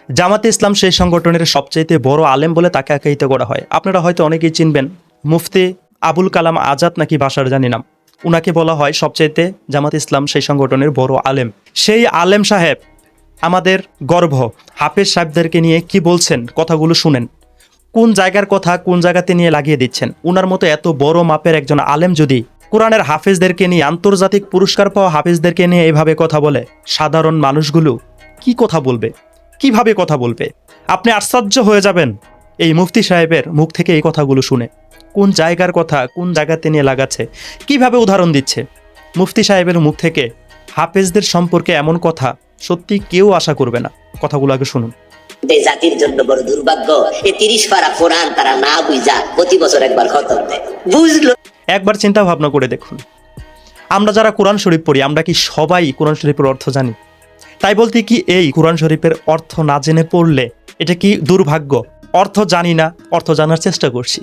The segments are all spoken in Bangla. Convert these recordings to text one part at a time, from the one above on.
জামাতে ইসলাম সেই সংগঠনের সবচাইতে বড় আলেম বলে তাকে আখ্যায়িত করা হয়। আপনারা হয়তো অনেকেই চিনবেন, মুফতি আবুল কালাম আজাদ নাকি বাসার জানি নাম, উনাকে বলা হয় সবচাইতে জামাতে ইসলাম সেই সংগঠনের বড় আলেম। সেই আলেম সাহেব আমাদের গর্ব হাফেজ সাহেবদেরকে নিয়ে কি বলছেন, কথাগুলো শুনেন। কোন জায়গার কথা কোন জায়গাতে নিয়ে লাগিয়ে দিচ্ছেন। উনার মতো এত বড় মাপের একজন আলেম যদি কোরআনের হাফেজদেরকে নিয়ে, আন্তর্জাতিক পুরস্কার পাওয়া হাফেজদেরকে নিয়ে এভাবে কথা বলে, সাধারণ মানুষগুলো কি কথা বলবে, কিভাবে কথা বলবে? আপনি আশ্চর্য হয়ে যাবেন এই মুফতি সাহেবের মুখ থেকে এই কথাগুলো শুনে। কোন জায়গার কথা কোন জায়গাতে নিয়ে লাগাচ্ছে, কিভাবে উদাহরণ দিচ্ছে। মুফতি সাহেবের মুখ থেকে হাফেজদের সম্পর্কে এমন কথা সত্যি কেউ আশা করবে না। কথাগুলো আগে শুনুন। এই জাতির জন্য বড় দুর্ভাগ্য, এই 30 পারা কোরআন তারা না বুঝা প্রতি বছর একবার খতম দেয়। বুঝলো? একবার চিন্তা ভাবনা করে দেখুন, আমরা যারা কোরআন শরীফ পড়ি, আমরা কি সবাই কোরআন শরীফের অর্থ জানি? তাই বলতে কি এই কোরআন শরীফের অর্থ না জেনে পড়লে এটা কি দুর্ভাগ্য? অর্থ জানি না, অর্থ জানার চেষ্টা করছি।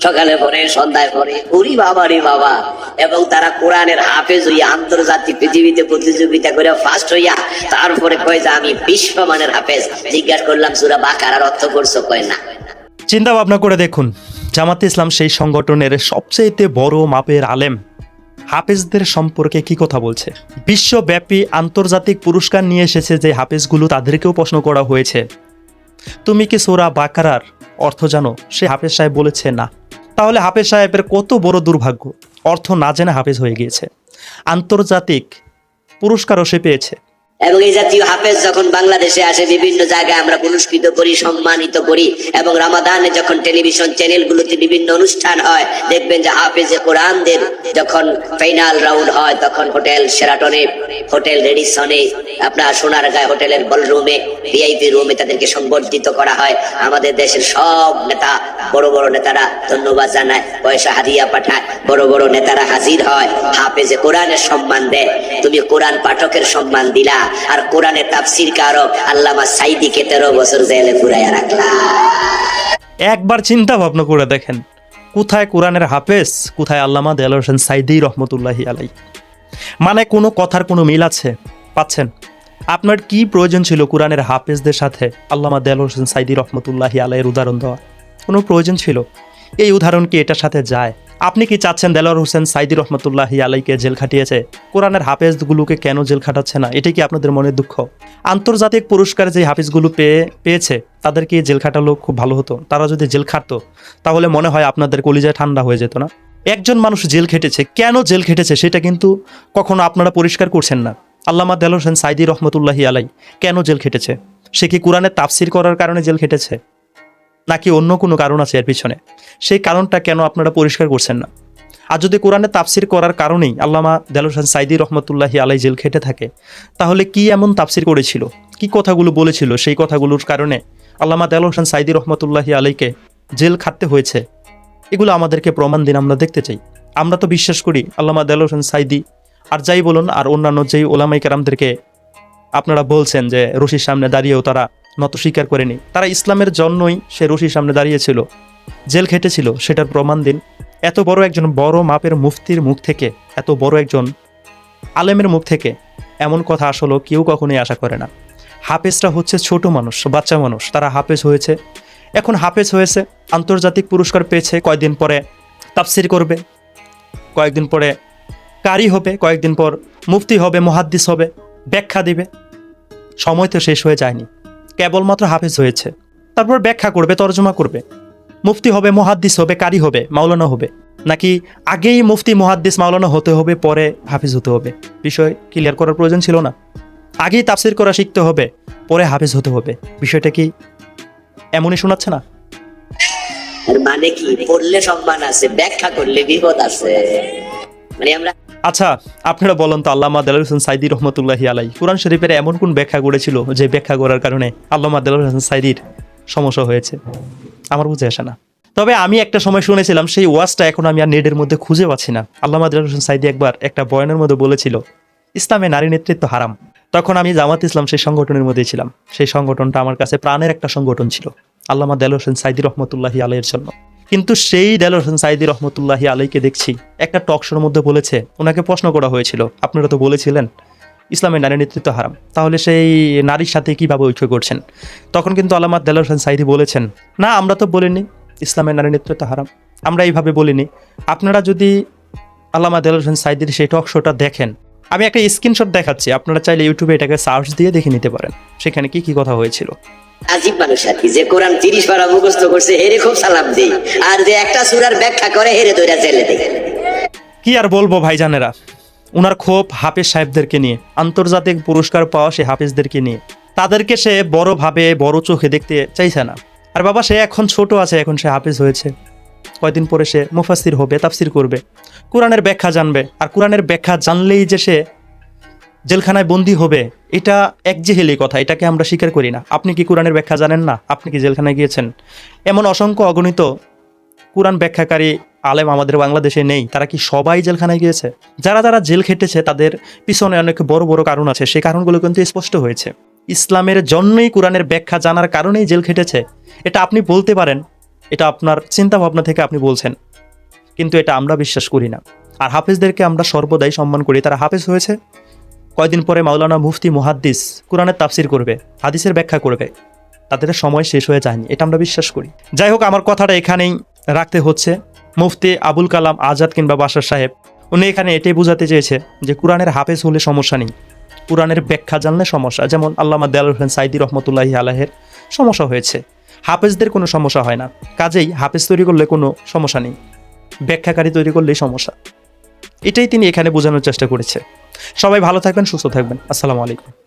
সকালে পড়ে সন্ধ্যায় পড়ে, ওরে বাবা রে বাবা। এবং তারা কোরআনের হাফেজ হইয়া আন্তর্জাতিক পৃথিবীতে প্রতিযোগিতা করে ফার্স্ট হইয়া তারপরে কয় যে আমি বিশ্বমানের হাফেজ। জিজ্ঞাসা করলাম সূরা বাকারার অর্থ করছো? কয় না। চিন্তা ভাবনা করে দেখুন, জামাতে ইসলাম সেই সংগঠনের সবচেয়ে বড় মাপের আলেম হাফেজদের সম্পর্কে কি কথা বলছে। বিশ্বব্যাপী আন্তর্জাতিক পুরস্কার নিয়ে এসেছে যে হাফেজগুলো, তাদেরকেও প্রশ্ন করা হয়েছে, তুমি কি সূরা বাকারার অর্থ জানো? সে হাফেজ সাহেব বলেছে না। তাহলে হাফেজ সাহেবের কত বড় দুর্ভাগ্য, অর্থ না জেনে হাফেজ হয়ে গিয়েছে, আন্তর্জাতিক পুরস্কারও সে পেয়েছে। এবং এই জাতীয় হাফেজ যখন বাংলাদেশে আসে, বিভিন্ন জায়গায় আমরা পুরস্কৃত করি, সম্মানিত করি। এবং রামাদানে যখন টেলিভিশন চ্যানেলগুলোতে বিভিন্ন অনুষ্ঠান হয়, দেখবেন যে হাফেজে কোরআনদের যখন ফাইনাল রাউন্ড হয়, তখন হোটেল শেরাটনে, হোটেল রেডিসনে, আপনার সোনারগাঁয় হোটেলের বলরুমে, ভিআইপি রুমে তাদেরকে সংবর্ধিত করা হয়। আমাদের দেশের সব নেতা, বড় বড় নেতারা ধন্যবাদ জানায়, পয়সা হাদিয়া পাঠায়, বড় বড় নেতারা হাজির হয়, হাফেজে কোরআনের সম্মান দেয়। তুমি কোরআন পাঠকের সম্মান দিলা, আর কোরআনের তাফসীর কারক আল্লামা সাইদীকে 13 বছর জেলে পুরাইয়া রাখলা। একবার চিন্তা ভাবনা করে দেখেন, কোথায় কোরআনের হাফেজ, কোথায় আল্লামা দেলোয়ার হোসেন সাইদী রহমতুল্লাহি আলাই। মানে কোনো কথার কোনো মিল আছে? পাচ্ছেন? আপনার কি প্রয়োজন ছিল কোরআনের হাফেজদের সাথে আল্লামা দেলোয়ার হোসেন সাইদী রহমতুল্লাহি আলাইয়ের উদাহরণ দেওয়া? কোনো প্রয়োজন ছিল? এই উদাহরণ কি এটার সাথে যায়? আপনি কি চাচ্ছেন দেলোয়ার হোসেন সাইদী রহমতুল্লাহি আলাইকে জেল খাটিয়েছে, কোরআনের হাফেজগুলোকে কেন জেল খাটাচ্ছে না? এটাই কি আপনাদের মনের দুঃখ? আন্তর্জাতিক পুরস্কার যে হাফেজগুলো পেয়েছে তাদেরকে জেল খাটালো খুব ভালো হতো। তারা যদি জেল খাটতো তাহলে মনে হয় আপনাদের কলিজায় ঠান্ডা হয়ে যেত না। একজন মানুষ জেল খেটেছে, কেন জেল খেটেছে সেটা কিন্তু কখনো আপনারা পরিষ্কার করছেন না। আল্লামা দেলোয়ার হোসেন সাইদী রহমতুল্লাহি আলাই কেন জেল খেটেছে? সে কি কোরআনের তাফসীর করার কারণে জেল খেটেছে, নাকি অন্য কোনো কারণ আছে এর পিছনে? সেই কারণটা কেন আপনারা পরিষ্কার করছেন না? আর যদি কোরআনে তাফসীর করার কারণেই আল্লামা দেলোয়ার হোসেন সাইদী রহমতুল্লাহি আলাই জেল খেটে থাকে, তাহলে কি এমন তাফসীর করেছিল, কি কথাগুলো বলেছিল, সেই কথাগুলোর কারণে আল্লামা দেলোয়ার হোসেন সাইদী রহমতুল্লাহি আলাইকে জেল খাটতে হয়েছে? এগুলো আমাদেরকে প্রমাণ দিন, আমরা দেখতে চাই। আমরা তো বিশ্বাস করি আল্লামা দেলোয়ার হোসেন সাইদী আর যাই বলুন, আর অন্যান্য যেই ওলামায়ে কেরামদেরকে আপনারা বলছেন যে রশির সামনে দাঁড়িয়েও তারা নত স্বীকার করেনি, তারা ইসলামের জন্যই সে রশির সামনে দাঁড়িয়েছিল, জেল খেটেছিল, সেটার প্রমাণ দিন। এত বড় একজন বড় মাপের মুফতির মুখ থেকে, এত বড় একজন আলেমের মুখ থেকে এমন কথা আসলে কেউ কখনোই আশা করে না। হাফেজরা হচ্ছে ছোট মানুষ, বাচ্চা মানুষ, তারা হাফেজ হয়েছে। এখন হাফেজ হয়েছে, আন্তর্জাতিক পুরস্কার পেয়েছে, কয়েকদিন পরে তাফসীর করবে, কয়েকদিন পরে কারি হবে, কয়েকদিন পর মুফতি হবে, মুহাদ্দিস হবে, ব্যাখ্যা দিবে। সময় তো শেষ হয়ে যায়নি, কেবলমাত্র হাফেজ হয়েছে, তারপর ব্যাখ্যা করবে, তর্জমা করবে, মুফতি হবে, মুহাদ্দিস হবে, কারি হবে, মাওলানা হবে, নাকি আগেই মুফতি মুহাদ্দিস মাওলানা হতে হবে পরে হাফেজ হতে হবে? বিষয় ক্লিয়ার করার প্রয়োজন ছিল না? আগেই তাফসীর করা শিখতে হবে, পরে হাফেজ হতে হবে? বিষয়টা কি এমনই শোনাচ্ছে না? মানে কি, পড়লে সম্মান আছে, ব্যাখ্যা করলে বিপদ আছে। মানে আমরা আচ্ছা, আপনারা বলেন তো, আল্লামা দেলোয়ার হোসেন সাইদী রহমতুল্লাহি আলাই কোরআন শরীফের এমন কোন ব্যাখ্যা করেছিল যে ব্যাখ্যা করার কারণে আল্লামা দেলোয়ার হোসেন সাইদীর সমস্যা হয়েছে? আমার বুঝে আসে না। তবে আমি একটা সময় শুনেছিলাম, সেই ওয়াজটা এখন আমি আর নেটের মধ্যে খুঁজে পাচ্ছি না। আল্লামা দেলোয়ার হোসেন সাইদী একবার একটা বয়ানের মধ্যে বলেছিল ইসলামে নারী নেতৃত্ব হারাম। তখন আমি জামাত ইসলাম সেই সংগঠনের মধ্যেই ছিলাম। সেই সংগঠনটা আমার কাছে প্রাণের একটা সংগঠন ছিল আল্লামা দেলোয়ার হোসেন সাইদী রহমতুল্লাহি আলাইয়ের জন্য। কিন্তু সেই দেলোয়ার হোসেন সাইদী রহমতুল্লাহি আলাইকে দেখছি একটা টক শোর মধ্যে বলেছে, ওনাকে প্রশ্ন করা হয়েছিল, আপনারা তো বলেছিলেন ইসলামের নারী নেতৃত্ব হারাম, তাহলে সেই নারীর সাথে কীভাবে ঐক্য করছেন? তখন কিন্তু আল্লামা দেলোয়ার হোসেন সাঈদী বলেছেন, না আমরা তো বলিনি ইসলামের নারী নেতৃত্ব হারাম, আমরা এইভাবে বলিনি। আপনারা যদি আল্লামা দেলোয়ার হোসেন সাঈদীর সেই টক শোটা দেখেন, আমি একটা স্ক্রিনশট দেখাচ্ছি, আপনারা চাইলে ইউটিউবে এটাকে সার্চ দিয়ে দেখে নিতে পারেন সেখানে কি কি কথা হয়েছিল। আজিব মানুষ আর কি, যে কোরআন 30 পারা মুখস্থ করছে হেরে খুব সালাম দেই, আর যে একটা সূরার ব্যাখ্যা করে হেরে দইরা জেলে দেয়। কি আর বলবো ভাইজানেরা, উনার ক্ষোভ হাফেজ সাহেবদেরকে নিয়ে, আন্তর্জাতিক পুরস্কার পাওয়া সে হাফেজদেরকে নিয়ে। তাদেরকে সে বড়ভাবে বড় চোখে দেখতে চাইছে না। আর বাবা সে এখন ছোট আছে, এখন সে হাফেজ হয়েছে, কয়দিন পরে সে মুফাসসির হবে, তাফসির করবে, কোরআনের ব্যাখ্যা জানবে। আর কোরআনের ব্যাখ্যা জানলেই যে সে জেলখানায় বন্দী হবে, এটা একজেহেলি কথা, এটাকে আমরা স্বীকার করি না। আপনি কি কোরআনের ব্যাখ্যা জানেন না? আপনি কি জেলখানায় গিয়েছেন? এমন অসংখ্য অগণিত কোরআন ব্যাখ্যাকারী আলেম আমাদের বাংলাদেশে নেই, তারা কি সবাই জেলখানায় গিয়েছে? যারা যারা জেল খেটেছে তাদের পিছনে অনেক বড় বড় কারণ আছে, সেই কারণগুলো কিন্তু স্পষ্ট হয়েছে। ইসলামের জন্যই কোরআনের ব্যাখ্যা জানার কারণেই জেল খেটেছে, এটা আপনি বলতে পারেন, এটা আপনার চিন্তা ভাবনা থেকে আপনি বলছেন, কিন্তু এটা আমরা বিশ্বাস করি না। আর হাফেজদেরকে আমরা সর্বদাই সম্মান করি। তারা হাফেজ হয়েছে, কয়দিন পরে মাওলানা মুফতি মুহাদ্দিস কোরআনের তাফসির করবে, হাদিসের ব্যাখ্যা করবে, তাদের সময় শেষ হয়ে যায়নি, এটা আমরা বিশ্বাস করি। যাই হোক, আমার কথাটা এখানেই রাখতে হচ্ছে। মুফতি আবুল কালাম আজাদ কিংবা বাশার সাহেব, উনি এখানে এটাই বোঝাতে চেয়েছে যে কোরআনের হাফেজ হলে সমস্যা নেই, কোরআনের ব্যাখ্যা জানলে সমস্যা। যেমন আল্লামা দেলোয়ার হোসেন সাঈদী রহমতুল্লাহি আলাইহির সমস্যা হয়েছে, হাফেজদের কোনো সমস্যা হয় না। কাজেই হাফেজ তৈরি করলে কোনো সমস্যা নেই, ব্যাখ্যাকারী তৈরি করলেই সমস্যা। এটাই তিনি এখানে বোঝানোর চেষ্টা করেছে। সবাই ভালো থাকবেন, সুস্থ থাকবেন। আসসালামু আলাইকুম।